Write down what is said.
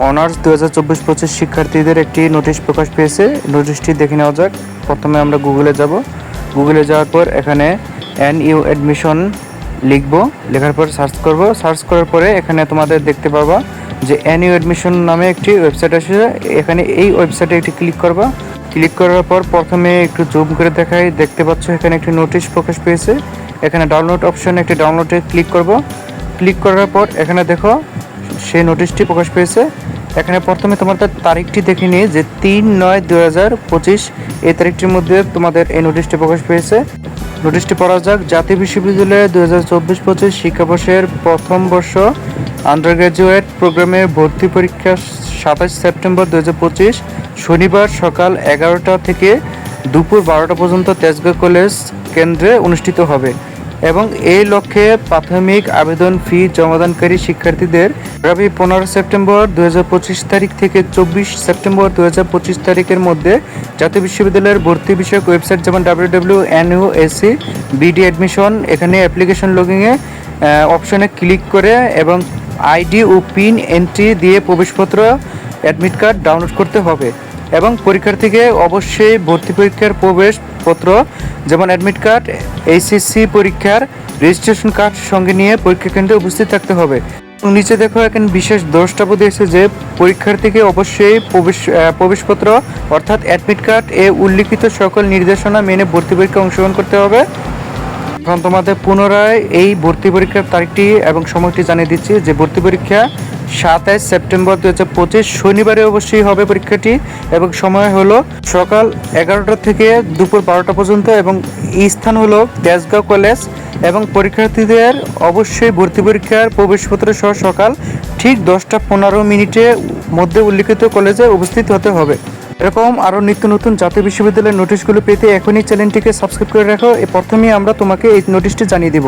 Honours 2024-25 শিক্ষার্থীদের একটি notice প্রকাশ পেয়েছে। নোটিশটি দেখে নেওয়া যাক। প্রথমে আমরা গুগলে যাব। গুগলে যাওয়ার পর এখানে NU অ্যাডমিশন লিখব। লেখার পর সার্চ করব। সার্চ করার পরে এখানে তোমাদের দেখতে পাবা যে NU অ্যাডমিশন নামে একটি ওয়েবসাইট আসে। এখানে এই ওয়েবসাইটে একটি ক্লিক করবা। ক্লিক করার পর প্রথমে একটু জুম করে দেখাই, দেখতে পাচ্ছ এখানে একটি নোটিশ প্রকাশ পেয়েছে। এখানে ডাউনলোড অপশনে একটি ডাউনলোডে ক্লিক করব। ক্লিক করার পর এখানে দেখো সেই নোটিশটি প্রকাশ পেয়েছে। এখানে প্রথমে তোমাদের তারিখটি দেখে নিই যে 3/9/2025 এই তারিখটির মধ্যে তোমাদের এই নোটিশটি প্রকাশ পেয়েছে। নোটিশটি পড়া যাক। জাতীয় বিশ্ববিদ্যালয়ে 2024-25 শিক্ষাবর্ষের প্রথম বর্ষ আন্ডার গ্র্যাজুয়েট প্রোগ্রামের ভর্তি পরীক্ষা 27 সেপ্টেম্বর 2025 শনিবার সকাল 11টা থেকে দুপুর 12টা পর্যন্ত তেজগাঁও কলেজ কেন্দ্রে অনুষ্ঠিত হবে এবং এই লক্ষ্যে প্রাথমিক আবেদন ফি জমাদানকারী শিক্ষার্থীদের আগামী 15 সেপ্টেম্বর 2025 তারিখ থেকে 24 সেপ্টেম্বর 2025 তারিখের মধ্যে জাতীয় বিশ্ববিদ্যালয়ের ভর্তি বিষয়ক ওয়েবসাইট যেমন www.nusc.bd অ্যাডমিশন এখানে অ্যাপ্লিকেশন লগইনে অপশনে ক্লিক করে এবং আইডি ও পিন এন্ট্রি দিয়ে প্রবেশপত্র অ্যাডমিট কার্ড ডাউনলোড করতে হবে এবং পরীক্ষার্থীকে অবশ্যই ভর্তি পরীক্ষার প্রবেশপত্র যেমন অ্যাডমিট কার্ড, এইচএসসি পরীক্ষার রেজিস্ট্রেশন কার্ড সঙ্গে নিয়ে পরীক্ষা কেন্দ্রে উপস্থিত থাকতে হবে। নিচে দেখো এখানে বিশেষ দ্রষ্টাব্য দিয়েছে যে পরীক্ষার্থীকে অবশ্যই প্রবেশপত্র অর্থাৎ অ্যাডমিট কার্ড এ উল্লিখিত সকল নির্দেশনা মেনে ভর্তি পরীক্ষায় অংশগ্রহণ করতে হবে। এখন তোমাদের পুনরায় এই ভর্তি পরীক্ষার তারিখটি এবং সময়টি জানিয়ে দিচ্ছি যে ভর্তি পরীক্ষা 27 সেপ্টেম্বর 2025 শনিবারে অবশ্যই হবে পরীক্ষাটি এবং সময় হলো সকাল 11টা থেকে দুপুর 12টা পর্যন্ত এবং স্থান হলো তেজগাঁও কলেজ এবং পরীক্ষার্থীদের অবশ্যই ভর্তি পরীক্ষার প্রবেশপত্র সহ সকাল ঠিক 10:15 মধ্যে উল্লিখিত কলেজে উপস্থিত হতে হবে। এরকম আরও নিত্য নতুন জাতীয় বিশ্ববিদ্যালয়ের নোটিশগুলো পেতে এখনই চ্যানেলটিকে সাবস্ক্রাইব করে রাখো। প্রথমেই আমরা তোমাকে এই নোটিশটি জানিয়ে দেব।